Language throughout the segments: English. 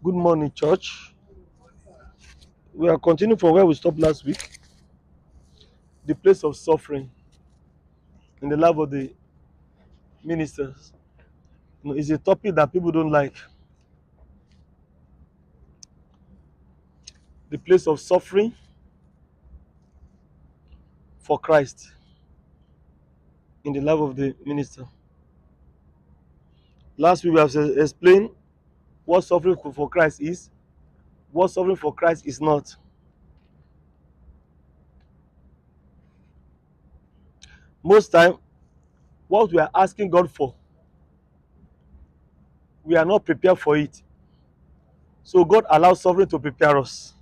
Good morning, church. We are continuing from where we stopped last week. The place of suffering in the life of the ministers. It's a topic that people don't like. The place of suffering for Christ in the life of the minister. Last week we have explained what suffering for Christ is, what suffering for Christ is not. Most time, what we are asking God for, we are not prepared for it. So God allows suffering to prepare us.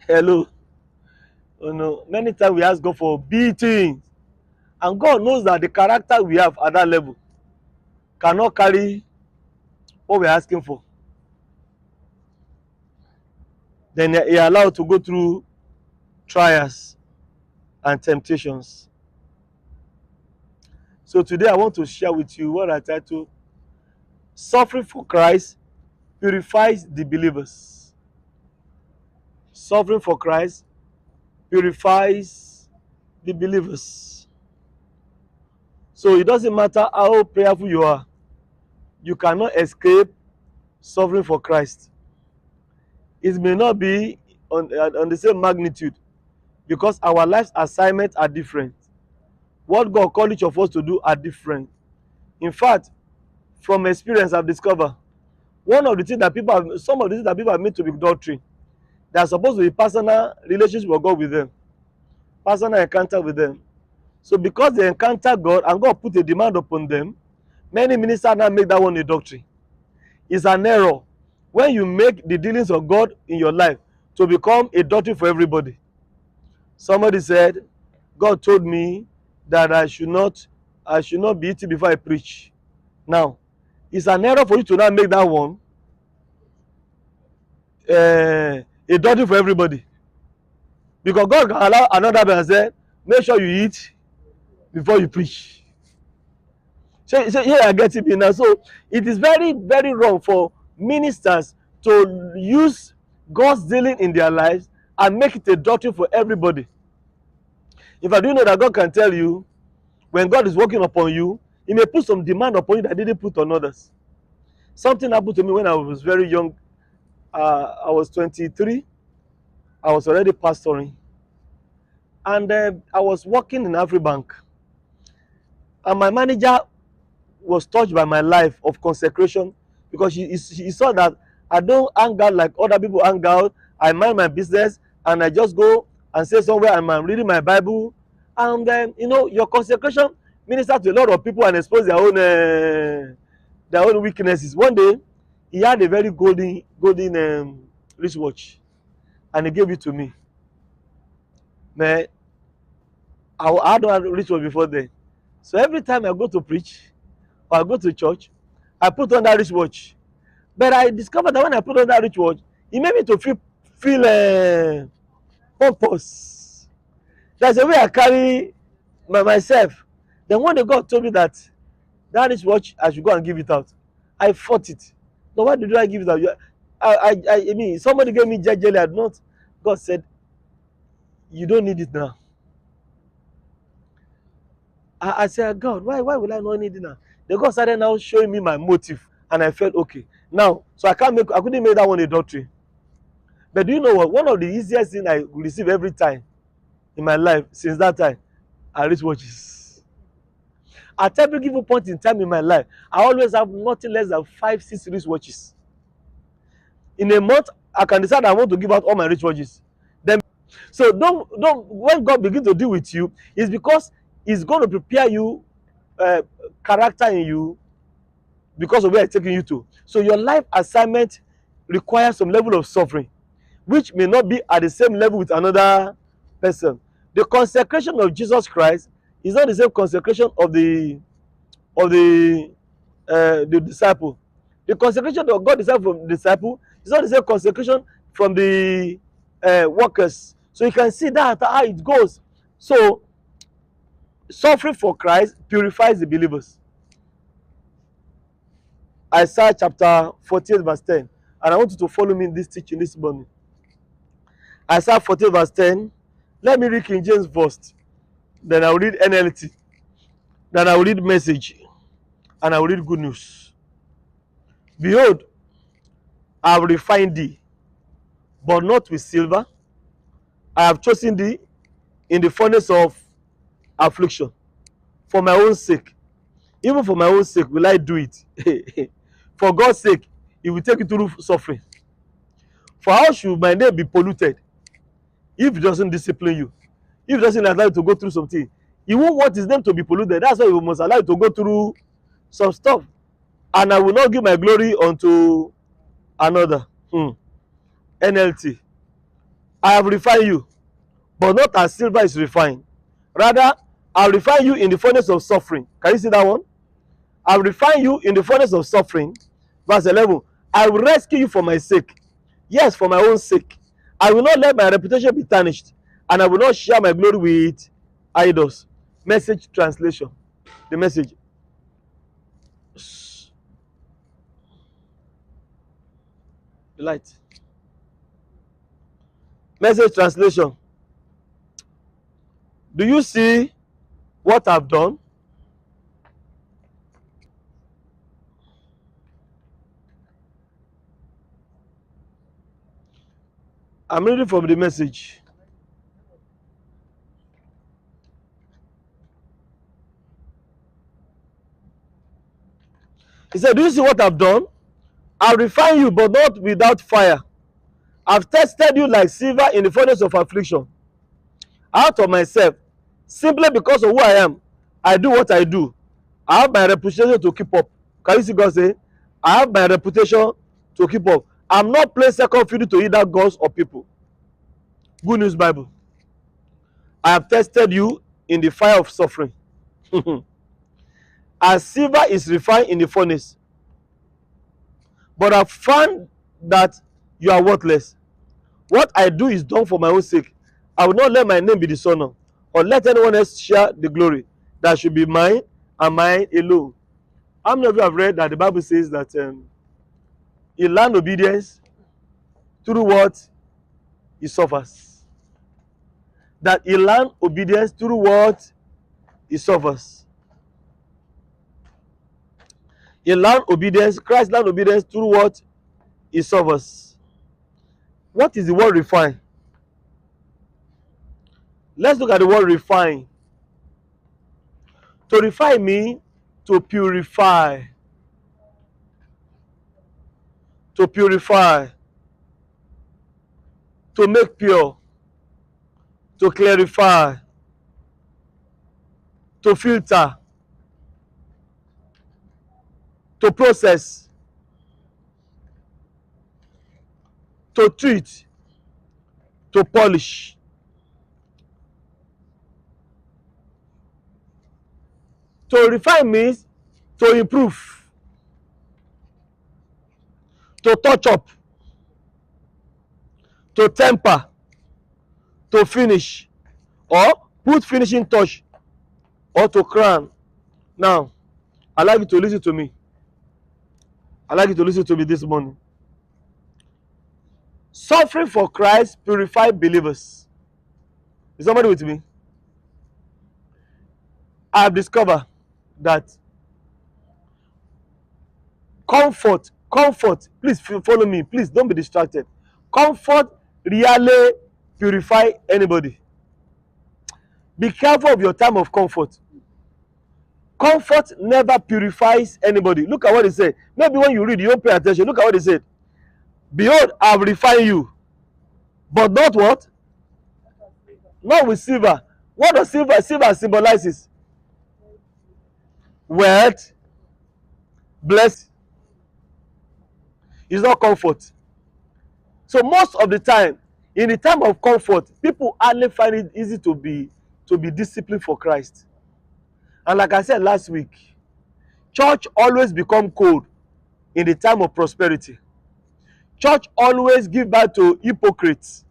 Hello. Many times we ask God for big things, and God knows that the character we have at that level cannot carry what we're asking for. Then He allowed to go through trials and temptations. So today I want to share with you what I title Suffering for Christ Purifies the Believers. Suffering for Christ purifies the believers. So it doesn't matter how prayerful you are, you cannot escape suffering for Christ. It may not be on the same magnitude because our life's assignments are different. What God called each of us to do are different. In fact, from experience, I've discovered some of the things that people have made to be doctrine, they are supposed to be personal relationship with God with them, personal encounter with them. So because they encounter God and God put a demand upon them, many ministers now make that one a doctrine. It's an error when you make the dealings of God in your life to become a doctrine for everybody. Somebody said, God told me that I should not be eating before I preach. Now, it's an error for you to now make that one a doctrine for everybody. Because God can allow another man and say, make sure you eat before you preach. So here I get it now. So it is very, very wrong for ministers to use God's dealing in their lives and make it a doctrine for everybody. If I do know that God can tell you, when God is working upon you, He may put some demand upon you that He didn't put on others. Something happened to me when I was very young. I was 23. I was already pastoring. And I was working in Afribank. And my manager was touched by my life of consecration because he saw that I don't hang out like other people hang out. I mind my business and I just go and say somewhere and I'm reading my Bible. And then, your consecration minister to a lot of people and expose their own weaknesses. One day, he had a very golden wristwatch and he gave it to me. Man, I don't have a wristwatch before then. So every time I go to preach or I go to church, I put on that wristwatch. But I discovered that when I put on that wristwatch, it made me to feel purpose. That's the way I carry myself. Then one day God told me that wristwatch I should go and give it out. I fought it. No, why did I give it out? I mean, somebody gave me jelly. I not. God said, you don't need it now. I said, God, why will I not need it now? Then God started now showing me my motive, and I felt okay. Now, so I couldn't make that one a doctrine. But do you know what? One of the easiest things I receive every time in my life since that time are wristwatches. At every given point in time in my life, I always have nothing less than 5-6 wristwatches. In a month, I can decide I want to give out all my wristwatches. Then, so don't when God begins to deal with you, it's because He's going to prepare you, character in you, because of where He's taking you to. So your life assignment requires some level of suffering, which may not be at the same level with another person. The consecration of Jesus Christ is not the same consecration of the disciple. The consecration that God decided from the disciple is not the same consecration from the workers. So you can see that how it goes. So suffering for Christ purifies the believers. Isaiah chapter 48 verse 10. And I want you to follow me in this teaching this morning. Isaiah 48 verse 10. Let me read King James first. Then I will read NLT. Then I will read Message. And I will read Good News. Behold, I have refined thee, but not with silver. I have chosen thee in the furnace of affliction. For my own sake, even for my own sake, will I do it. For God's sake, He will take you through suffering. For how should my name be polluted if He doesn't discipline you? If He doesn't allow you to go through something, He won't want His name to be polluted. That's why He must allow you to go through some stuff. And I will not give my glory unto another. NLT. I have refined you, but not as silver is refined. Rather, I will refine you in the furnace of suffering. Can you see that one? I will refine you in the furnace of suffering. Verse 11. I will rescue you for my sake. Yes, for my own sake. I will not let my reputation be tarnished, and I will not share my glory with idols. Message translation. The Message. The light. Message translation. Do you see what I've done? I'm reading from the Message. He said, do you see what I've done? I'll refine you, but not without fire. I've tested you like silver in the furnace of affliction. Out of myself, simply because of who I am, I do what I do. I have my reputation to keep up. Can you see God say? I have my reputation to keep up. I'm not playing second fiddle to either gods or people. Good News Bible. I have tested you in the fire of suffering. As silver is refined in the furnace. But I found that you are worthless. What I do is done for my own sake. I will not let my name be dishonored, or let anyone else share the glory. That should be mine and mine alone. How many of you have read that the Bible says that he learned obedience through what he suffers? That he learned obedience through what he suffers. He learned obedience, Christ learned obedience through what he suffers. What is the word refine? Let's look at the word refine. To refine means to purify. To purify. To make pure. To clarify. To filter. To process. To treat. To polish. To refine means to improve, to touch up, to temper, to finish, or put finishing touch, or to crown. Now, I'd like you to listen to me. I'd like you to listen to me this morning. Suffering for Christ purifies believers. Is somebody with me? I have discovered that comfort, please follow me, please don't be distracted. Comfort really purify anybody. Be careful of your time of comfort. Comfort never purifies anybody. Look at what he said. Maybe when you read, you don't pay attention. Look at what he said. Behold, I have refined you, but not what? Not with silver. What does silver symbolizes? Wealth, blessed. It's not comfort. So most of the time, in the time of comfort, people hardly find it easy to be disciplined for Christ. And like I said last week, church always become cold in the time of prosperity. Church always give birth to hypocrites,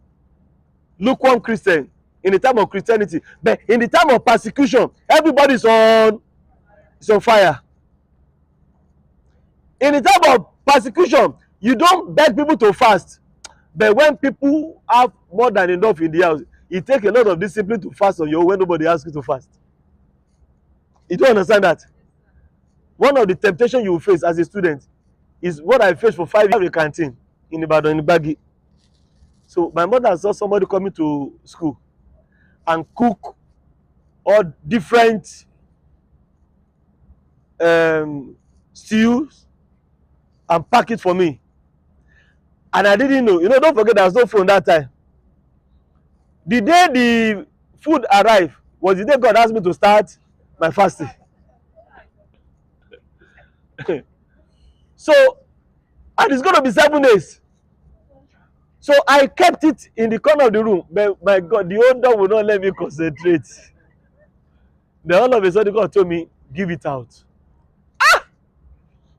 lukewarm Christian in the time of Christianity. But in the time of persecution, everybody is on fire. In the time of persecution, you don't beg people to fast. But when people have more than enough in the house, it takes a lot of discipline to fast on your own when nobody asks you to fast. You don't understand that? One of the temptations you will face as a student is what I faced for 5 years in a canteen in Ibadan, in Baggy. So my mother saw somebody coming to school and cook all different stews and pack it for me. And I didn't know. You know, don't forget there was no phone that time. The day the food arrived was the day God asked me to start my fasting. So, and it's going to be 7 days. So I kept it in the corner of the room. But my God, the owner will not let me concentrate. Then all of a sudden God told me, give it out.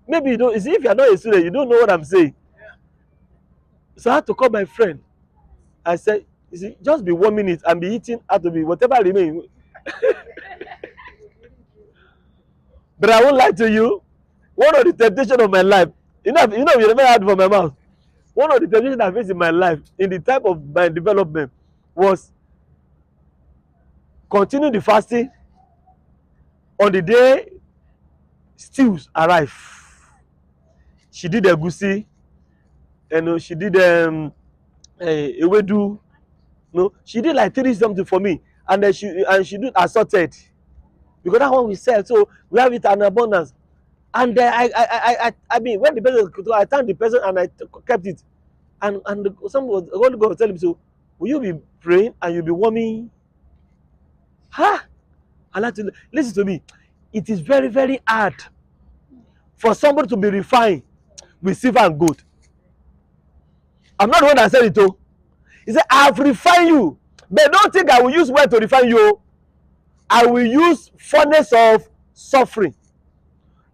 Maybe you don't. You see, if you're not a student, you don't know what I'm saying. So I had to call my friend. I said, you see, just be 1 minute and be eating out of it, whatever remains. But I won't lie to you. One of the temptations of my life, you never heard from my mouth. One of the temptations I faced in my life, in the time of my development, was continue the fasting on the day stews arrive. She did egusi, and she did ewedu. No, she did like 3 something for me, and then she did assorted, because that one we sell, so we have it in abundance. And I mean, when the person, I thanked the person and I kept it, and some was Holy God was telling me, so will you be praying and you'll be warming? I like to listen to me. It is very, very hard for somebody to be refined with silver and gold. I'm not the one that said it though. He said, I have refined you, but don't think I will use word to refine you. I will use furnace of suffering,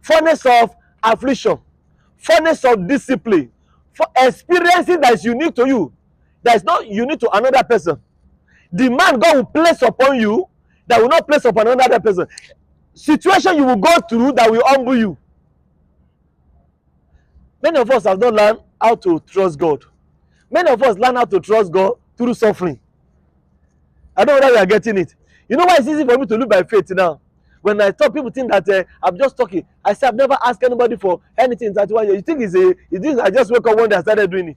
furnace of affliction, furnace of discipline, for experiencing that is unique to you, that is not unique to another person. The man God will place upon you that will not place upon another person. Situation you will go through that will humble you. Many of us have not learned how to trust God. Many of us learn how to trust God through suffering. I don't know whether you are getting it. You know why it's easy for me to live by faith now? When I talk, people think that I'm just talking. I say I've never asked anybody for anything in 31 years. You think I just woke up one day and started doing it?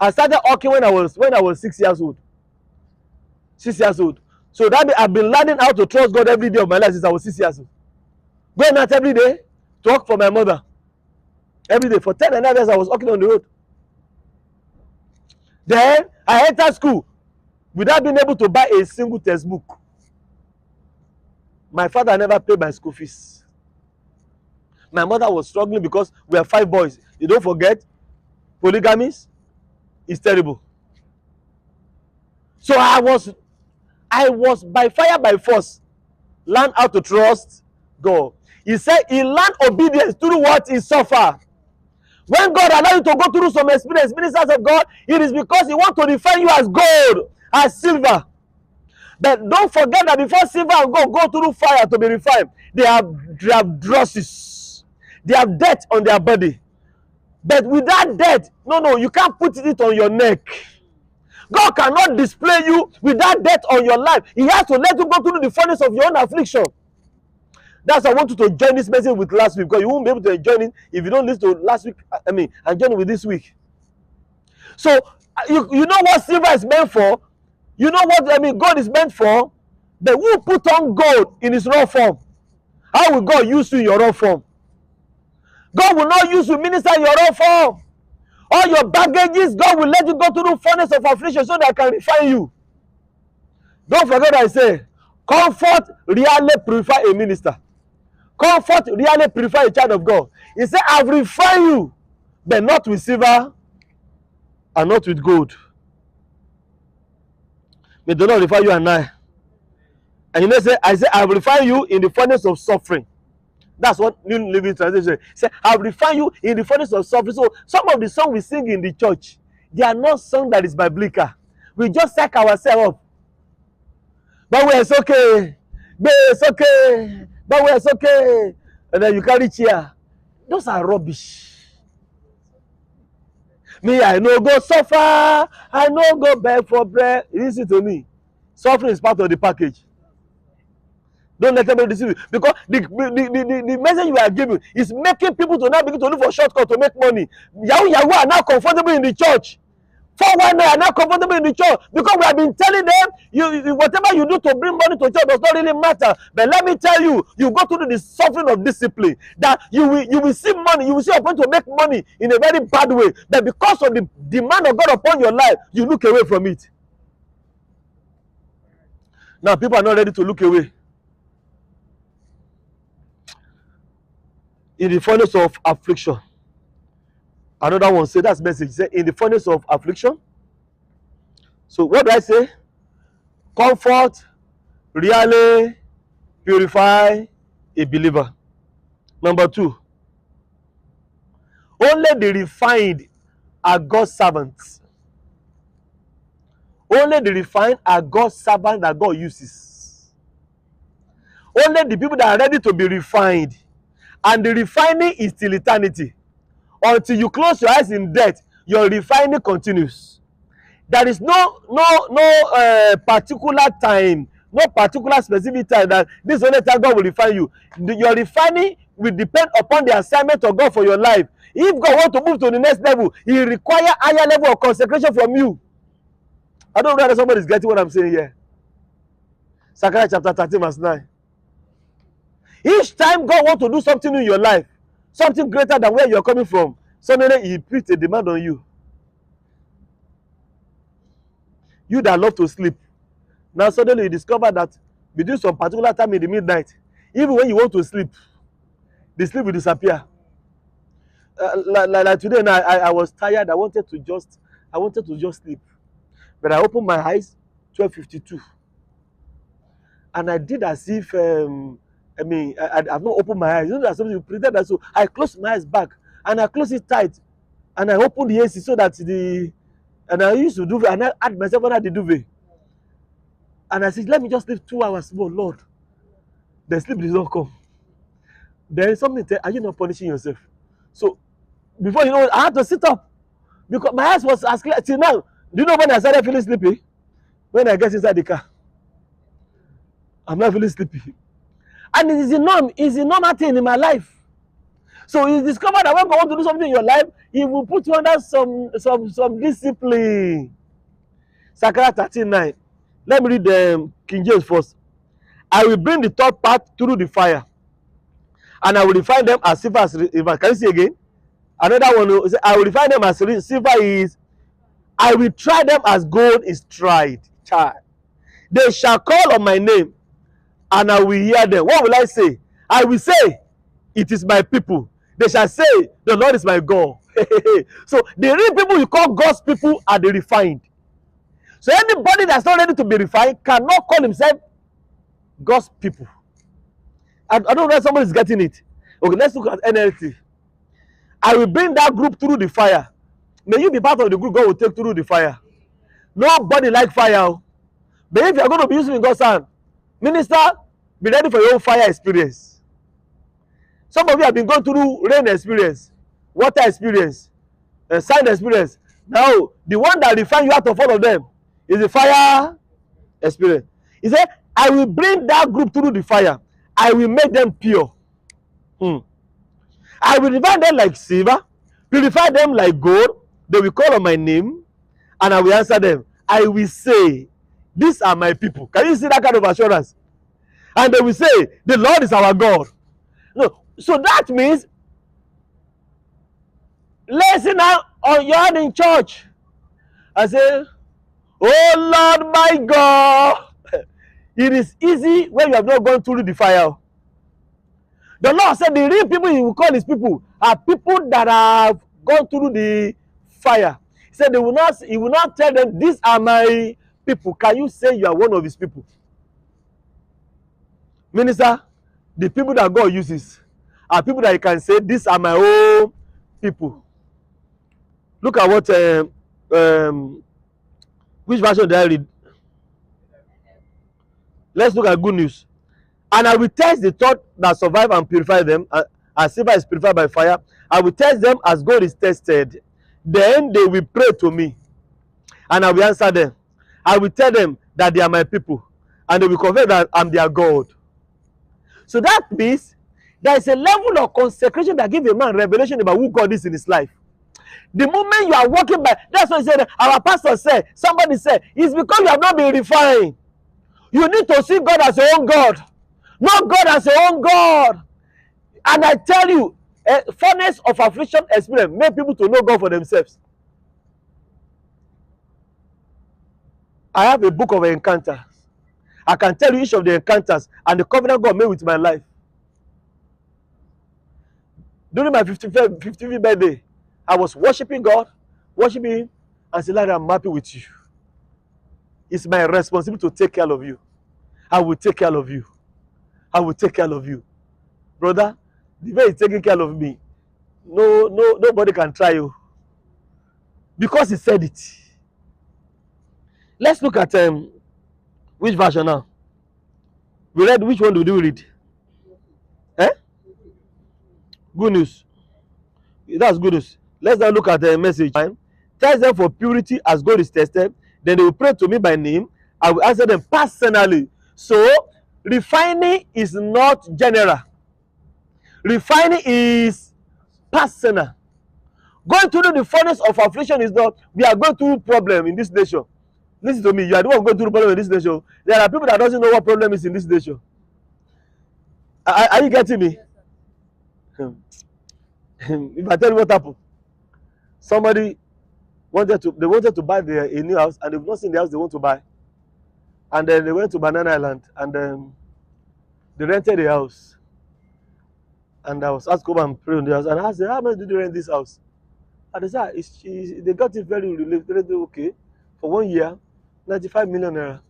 I started walking when I was 6 years old. 6 years old. So that I've been learning how to trust God every day of my life since I was 6 years old. Going out every day to work for my mother. Every day for 10 and a half years I was walking on the road. Then I entered school without being able to buy a single textbook. My father never paid my school fees. My mother was struggling because we are 5 boys. You don't forget, polygamy is terrible. So I was by fire by force learn how to trust God. He said he learned obedience through what he suffered. When God allows you to go through some experience, ministers of God, it is because he wants to refine you as gold, as silver. But don't forget that before silver and gold go through fire to be refined, they have drosses. They have dirt on their body. But with that dirt, no, you can't put it on your neck. God cannot display you with that dirt on your life. He has to let you go through the furnace of your own affliction. That's why I want you to join this message with last week, because you won't be able to join it if you don't listen to last week. And join it with this week. So you know what silver is meant for. You know what gold is meant for. But who put on gold in its raw form? How will God use you in your raw form? God will not use you minister in your raw form. All your baggages, God will let you go through the furnace of affliction so that I can refine you. Don't forget I say, comfort really purify a minister. Comfort really purify a child of God. He said, I've refined you, but not with silver and not with gold. May the Lord refine you and I. And you know, I say, I've refined you in the furnace of suffering. That's what New Living Translation says. I've refined you in the furnace of suffering. So some of the songs we sing in the church, they are not songs that is biblical. We just psych ourselves up. But it's okay. But it's okay. But it's okay. And then you carry chair. Those are rubbish. Me, I no go suffer. I no go beg for bread. Listen to me. Suffering is part of the package. Don't let anybody deceive you. Because the message you are giving is making people to now begin to look for shortcuts to make money. Yahoo are now comfortable in the church. 419 are now comfortable in the church because we have been telling them, you whatever you do to bring money to church does not really matter. But let me tell you, you go through the suffering of discipline that you will see money, you will see a point to make money in a very bad way. But because of the demand of God upon your life, you look away from it. Now people are not ready to look away. In the furnace of affliction. Another one say that's message. Say in the furnace of affliction. So what do I say? Comfort, really purify a believer. Number 2. Only the refined are God's servants. Only the refined are God's servants that God uses. Only the people that are ready to be refined. And the refining is till eternity. Until you close your eyes in death, your refining continues. There is no particular time, no particular specific time that this only time God will refine you. Your refining will depend upon the assignment of God for your life. If God wants to move to the next level, He requires higher level of consecration from you. I don't know whether somebody is getting what I'm saying here. Zechariah chapter 13 verse 9. Each time God wants to do something in your life, something greater than where you're coming from, suddenly He puts a demand on you. You that love to sleep, now suddenly you discover that between some particular time in the midnight, even when you want to sleep, the sleep will disappear. Like today, now I was tired. I wanted to just sleep, but I opened my eyes 12:52, and I did as if I've not opened my eyes. You know that something you pretend that, so I closed my eyes back and I closed it tight, and I opened the AC so that and I used to do, and I had myself under the duvet, and I said, let me just sleep 2 hours more, Lord. The sleep did not come. There is something. Are you not punishing yourself? So before you know it, I had to sit up because my eyes was as clear till now. Do you know when I started feeling sleepy? When I get inside the car, I'm not feeling sleepy. And it is a normal thing in my life. So you discover that when God wants to do something in your life, He will put you under some discipline. Zechariah 13:9. Let me read the King James first. I will bring the third part through the fire, and I will refine them as silver as river. Can you see again? Another one. I will refine them as silver is. I will try them as gold is tried. Child. They shall call on my name, and I will hear them. What will I say? I will say, it is my people. They shall say, the Lord is my God. So the real people you call God's people are the refined. So anybody that's not ready to be refined cannot call himself God's people. I don't know if somebody is getting it. Okay, let's look at NLT. I will bring that group through the fire. May you be part of the group God will take through the fire. Nobody like fire. But if you are going to be using God's hand, minister, be ready for your own fire experience. Some of you have been going through rain experience, water experience, sand experience. Now, the one that refines you out of all of them is the fire experience. He said, I will bring that group through the fire. I will make them pure. I will refine them like silver, purify them like gold. They will call on my name, and I will answer them. I will say, these are my people. Can you see that kind of assurance? And they will say, the Lord is our God. No. So that means, listen now, on your hand in church and say, oh Lord my God. It is easy when you have not gone through the fire. The Lord said the real people he will call his people are people that have gone through the fire. He said he will not tell them, these are my people. Can you say you are one of his people? Minister, the people that God uses are people that you can say, these are my own people. Look at what which version did I read? Let's look at good news. And I will test the thought that survive and purify them, as silver is purified by fire. I will test them as gold is tested. Then they will pray to me, and I will answer them. I will tell them that they are my people, and they will confess that I'm their God. So that means there is a level of consecration that gives a man revelation about who God is in his life. The moment you are walking by, that's what he said, our pastor said, somebody said, it's because you have not been refined. You need to see God as your own God, not God as your own God. And I tell you, a furnace of affliction experience make people to know God for themselves. I have a book of encounters. I can tell you each of the encounters and the covenant God made with my life. During my 55th birthday, I was worshiping God, worshiping him, and said, Lord, I'm happy with you. It's my responsibility to take care of you. I will take care of you. I will take care of you. Brother, the way he's taking care of me, nobody can try you. Because he said it. Let's look at which version now? We read, which one do we read? Good news. That's good news. Let's now look at the message. Test them for purity as God is tested. Then they will pray to me by name. I will answer them personally. So, refining is not general. Refining is personal. Going through the furnace of affliction is not, we are going through problem in this nation. Listen to me, you are the one going through problem in this nation. There are people that doesn't know what problem is in this nation. Are you getting me? If I tell you what happened, somebody wanted to buy a new house, and they've not seen the house they want to buy. And then they went to Banana Island, and they rented a house. And I was asked to come and pray on the house. And I said, how much did you rent this house? And they said, they got it very related, okay. For 1 year, 95 million naira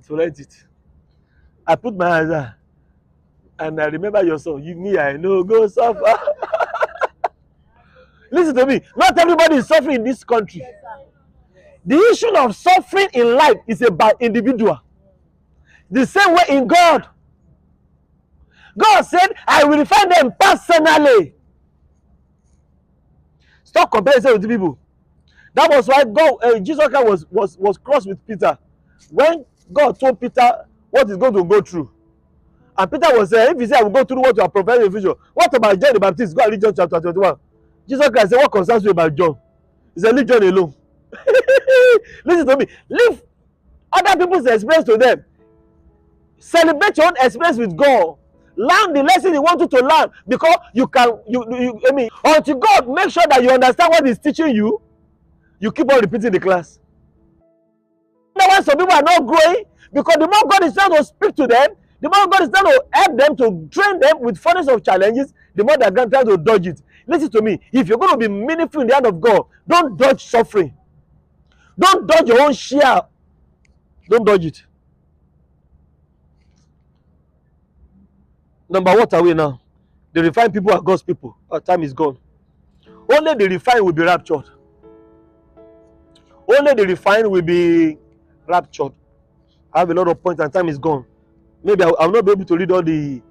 to rent it. I put my hands there. And I remember your song, I know, go suffer. Listen to me, not everybody is suffering in this country. The issue of suffering in life is about individual. The same way in God. God said, I will refine them personally. Stop comparing with people. That was why Jesus Christ was cross with Peter. When God told Peter what he's going to go through. And Peter was saying, if he said, I will go through what you are prophesying in the future, what about John the Baptist? Go and read John chapter 21. Jesus Christ said, what concerns you about John? He said, leave John alone. Listen to me. Leave other people's experience to them. Celebrate your own experience with God. Learn the lesson he wants you to learn, because until God make sure that you understand what he's teaching you, you keep on repeating the class. That's why some people are not growing, because the more God is trying to speak to them, the more God is trying to help them, to train them with furnace of challenges, the more they're trying to dodge it. Listen to me. If you're going to be meaningful in the hand of God, don't dodge suffering. Don't dodge your own share. Don't dodge it. Number, what are we now? The refined people are God's people. Our time is gone. Only the refined will be raptured. Only the refined will be raptured. I have a lot of points and time is gone. Maybe I will not be able to read all the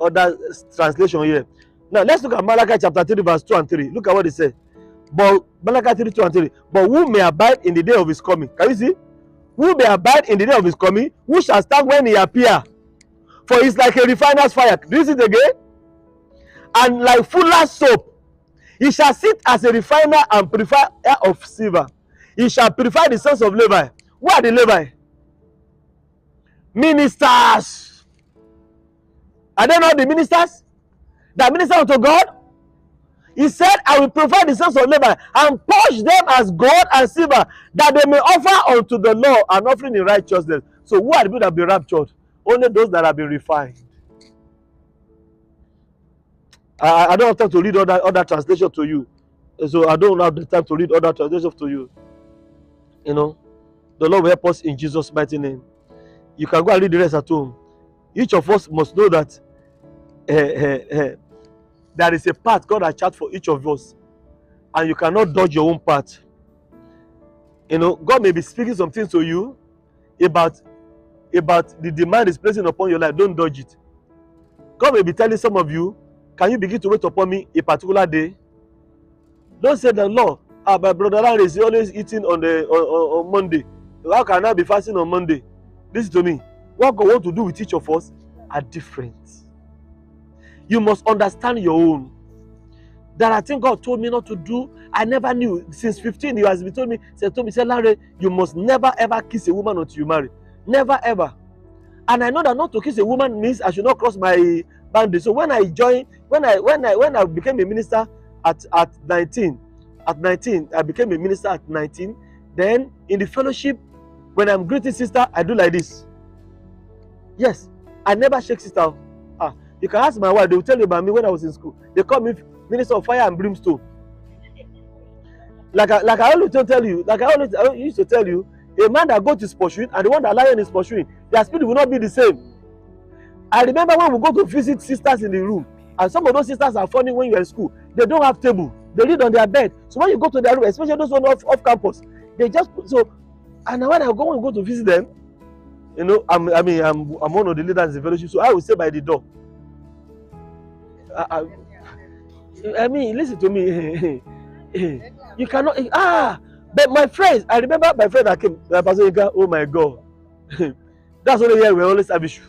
other translation here. Now let's look at Malachi chapter 3 verse 2 and 3. Look at what it says. But Malachi 3, 2 and 3. But who may abide in the day of his coming? Can you see? Who may abide in the day of his coming? Who shall stand when he appear? For it's like a refiner's fire. Do you see it again? And like fuller's soap. He shall sit as a refiner and purifier of silver. He shall purify the sons of Levi. Who are the Levi? Ministers. Are they not the ministers that minister unto God? He said, I will provide the sons of Levi and purge them as gold and silver, that they may offer unto the Lord an offering in righteousness. So who are the people that have been raptured? Only those that have been refined. I don't have time to read other translation to you. So I don't have the time to read other translations to you. You know, the Lord will help us in Jesus' mighty name. You can go and read the rest at home. Each of us must know that there is a path God has charted for each of us, and you cannot dodge your own path. You know, God may be speaking some things to you about the demand is placing upon your life. Don't dodge it. God may be telling some of you, can you begin to wait upon me a particular day? Don't say the Lord, my brother Lanre is always eating on Monday. How can I be fasting on Monday? Listen to me. What God wants to do with each of us are different. You must understand your own. There are things God told me not to do. I never knew. Since 15 years, He told me, Lanre, you must never ever kiss a woman until you marry. Never ever. And I know that not to kiss a woman means I should not cross my boundary. So when I became a minister at 19, I became a minister at 19. Then in the fellowship, when I'm greeting sister, I do like this. Yes, I never shake sister. You can ask my wife, they will tell you about me when I was in school. They call me Minister of Fire and Brimstone. Like I always tell you, I used to tell you, a man that goes to pursuing and the one that lion is pursuing, their spirit will not be the same. I remember when we go to visit sisters in the room, and some of those sisters are funny when you're in school. They don't have table. They read on their bed. So when you go to their room, especially those ones off campus, they just so. And when I go to visit them, you know, I'm one of the leaders in the fellowship, so I will stay by the door. I mean, listen to me. You cannot. But my friends, I remember my friend that came. Pastor Ika, oh my God, that's only here we always have issue.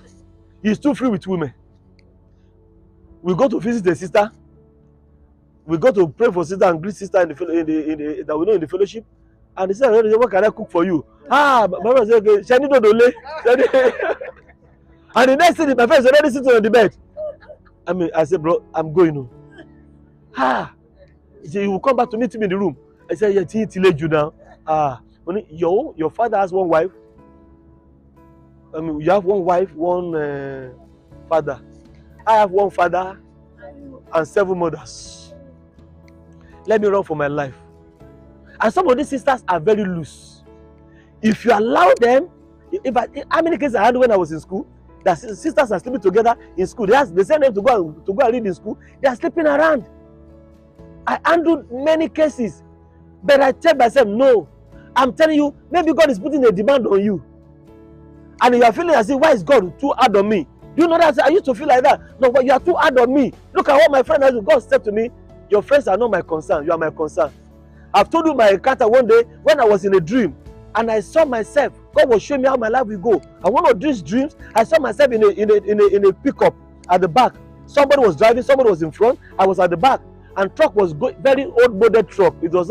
He's too free with women. We go to visit the sister. We go to pray for sister and greet sister in the that we know in the fellowship. And the sister, what can I cook for you? My brother said, okay, Shani don't delay. And the next thing, my friend is already sitting on the bed. I said, bro, I'm going home. He said, you will come back to meet him in the room. I said, yeah, you now. Your father has one wife. You have one wife, one father. I have one father and 7 mothers. Let me run for my life. And some of these sisters are very loose. If you allow them, how many cases I had when I was in school? That sisters are sleeping together in school. They send them to go and read in school. They are sleeping around. I handled many cases. But I tell myself, no. I'm telling you, maybe God is putting a demand on you. And you are feeling as if, why is God too hard on me? You know that I used to feel like that. No, but you are too hard on me. Look at what my friend has done. God said to me, your friends are not my concern. You are my concern. I've told you my encounter one day when I was in a dream. And I saw myself. God was showing me how my life will go. And one of these dreams, I saw myself in a pickup at the back. Somebody was driving, somebody was in front. I was at the back. And truck was very old model truck. It was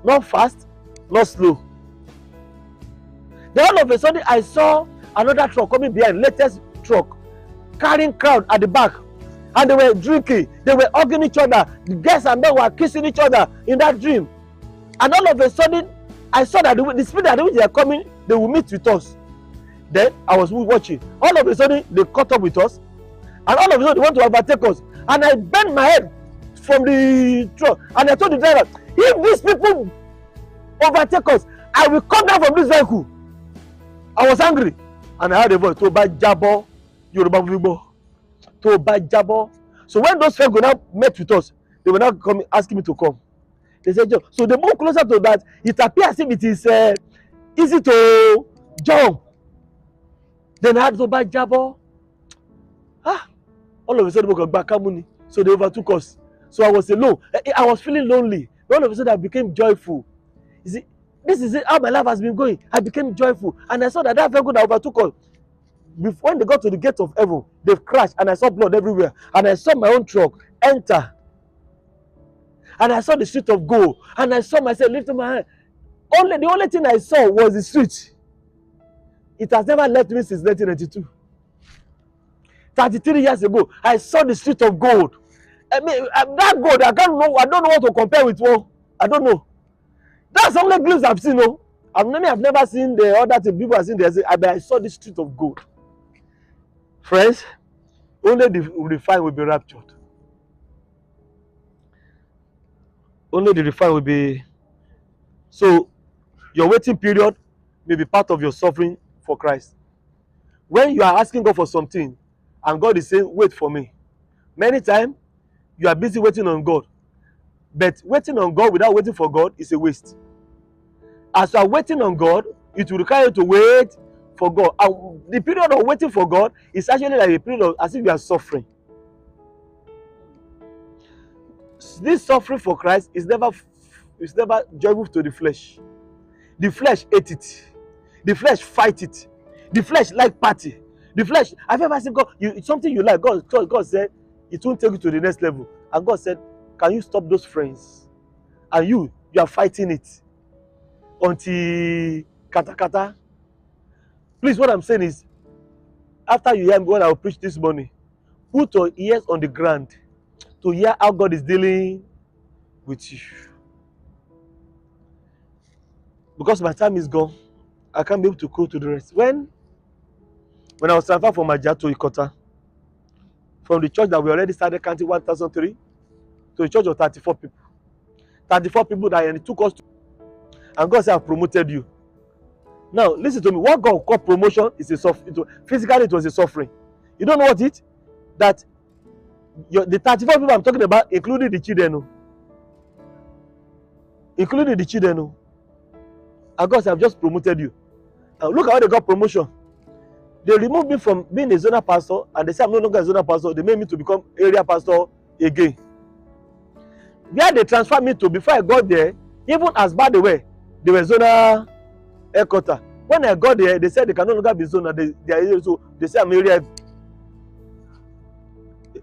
not fast, not slow. Then all of a sudden, I saw another truck coming behind, latest truck, carrying crowd at the back. And they were drinking. They were hugging each other. The girls and men were kissing each other in that dream. And all of a sudden, I saw that the spirit at which they are coming, they will meet with us. Then I was watching. All of a sudden, they caught up with us. And all of a sudden, they want to overtake us. And I bent my head from the truck. And I told the driver, if these people overtake us, I will come down from this vehicle. I was angry. And I heard a voice, Toba Jabo, Yoruba Vibo. Toba Jabo. So when those friends now met with us, they were now asking me to come. They said, so they move closer to that. It appears as if it is easy to jump. Then I had Toba Jabo. All of a sudden, we got back. So they overtook us. So I was alone. I was feeling lonely. All of a sudden, I became joyful. You see, this is how my life has been going. I became joyful. And I saw that vehicle that overtook us. When they got to the gate of heaven, they've crashed. And I saw blood everywhere. And I saw my own truck enter. And I saw the street of gold. And I saw myself lifting my hand. The only thing I saw was the street. It has never left me since 1992. 33 years ago, I saw the street of gold. I mean, that God, I don't know what to compare with. One, I don't know. That's the only glimpse I've seen. No, I've never seen the other thing. People have seen. They say, I saw the street of gold. Friends, only the refined will be raptured. Only the refined will be. So, your waiting period may be part of your suffering for Christ. When you are asking God for something, and God is saying, "Wait for me," many times you are busy waiting on God. But waiting on God without waiting for God is a waste. As you are waiting on God, it will require you to wait for God. And the period of waiting for God is actually like a period of as if you are suffering. This suffering for Christ is never joyful to the flesh. The flesh ate it. The flesh fight it. The flesh like party. The flesh. Have you ever seen God? It's something you like. God said it won't take you to the next level. And God said, "Can you stop those friends?" And you are fighting it until kata. Please, what I'm saying is, after you hear me when I will preach this morning, put your ears on the ground to hear how God is dealing with you. Because my time is gone, I can't be able to go to the rest. When I was transferred from Aja to Ikota, from the church that we already started counting 1,003 to a church of 34 people. 34 people that took us to, and God said, "I've promoted you." Now, listen to me. What God called promotion is a suffering. Physically, it was a suffering. You don't know what it? That the 34 people I'm talking about, including the children. Including the children. And God said, "I've just promoted you." And look at how they got promotion. They removed me from being a zonal pastor, and they said I'm no longer a zonal pastor. They made me to become area pastor again. Where they transferred me to before I got there, even as by the way, they were zonal headquarters. When I got there, they said they can no longer be zonal. So they said I'm area.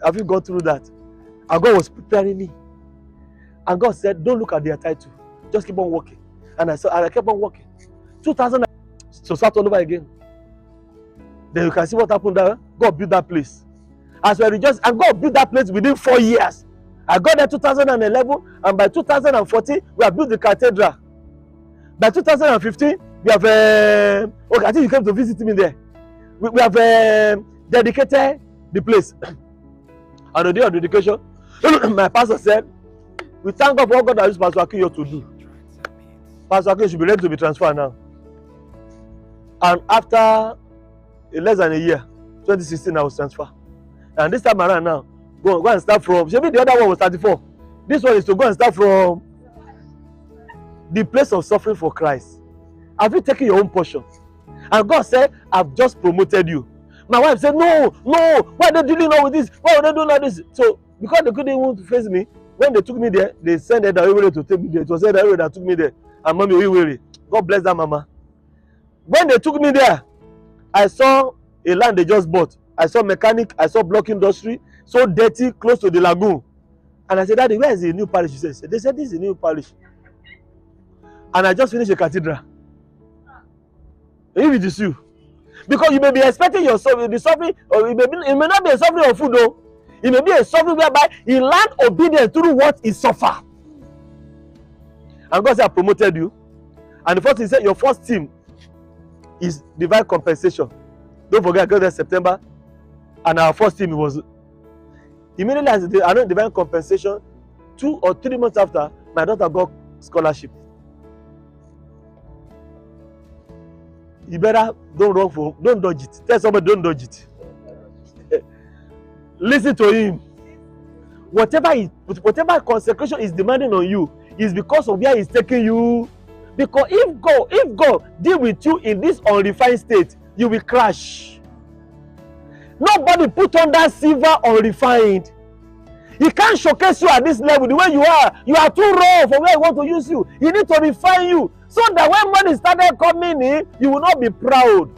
Have you gone through that? And God was preparing me. And God said, "Don't look at their title. Just keep on working." And I kept on working. 2000, so start all over again. Then you can see what happened there. God built that place. As we rejoice, and God built that place within 4 years. I got there 2011, and by 2014, we have built the cathedral. By 2015, we have okay, I think you came to visit me there. We have dedicated the place. On the day of dedication, my pastor said, "We thank God for what God has used Pastor Akinyo to do. Pastor Akinyo should be ready to be transferred now." And after less than a year, 2016, I was transferred. And this time around now, go and start from, maybe the other one was 34. This one is to go and start from the place of suffering for Christ. Have you taken your own portion? And God said, "I've just promoted you." My wife said, "No, why are they dealing all with this? Why are they doing all this?" So, because they couldn't even face me, when they took me there, they sent Eda Iwere to take me there. It was Eda Iwere that took me there. And Mommy Iwere. God bless that mama. When they took me there, I saw a land they just bought. I saw mechanic, I saw block industry, so dirty, close to the lagoon. And I said, "Daddy, where is the new parish?" They said, "This is the new parish." And I just finished a cathedral. If it is you. Because you may be expecting your suffering, the suffering, or it may not be a suffering of food though. It may be a suffering whereby he learned obedience through what he suffered. And God said, "I promoted you." And the first thing he said, your first team is divine compensation. Don't forget, I got there September, and our first team was immediately as I know divine compensation. 2 or 3 months after, my daughter got scholarship. You better don't dodge it. Tell somebody, don't dodge it. Listen to him. Whatever consecration is demanding on you is because of where he's taking you. Because if God deal with you in this unrefined state, you will crash. Nobody put on that silver unrefined. He can't showcase you at this level the way you are. You are too raw for where he want to use you. He need to refine you so that when money started coming in, you will not be proud.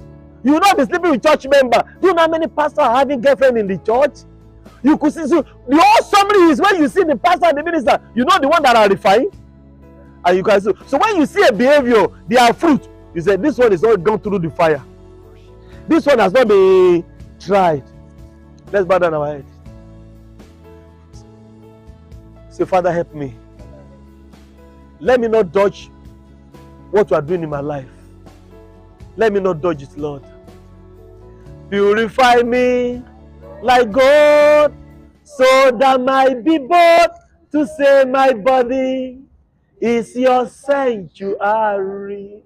You will not be sleeping with church member. Do you know how many pastors are having girlfriend in the church? You could see, so the whole summary is when you see the pastor and the minister, you know the one that are refined. And you can see. So when you see a behavior, they are fruit. You say, this one is not gone through the fire. This one has not been tried. Let's bow down our head. Say, Father, help me. Let me not dodge what you are doing in my life. Let me not dodge it, Lord. Purify me like gold, so that might be bold to say my body is your sanctuary.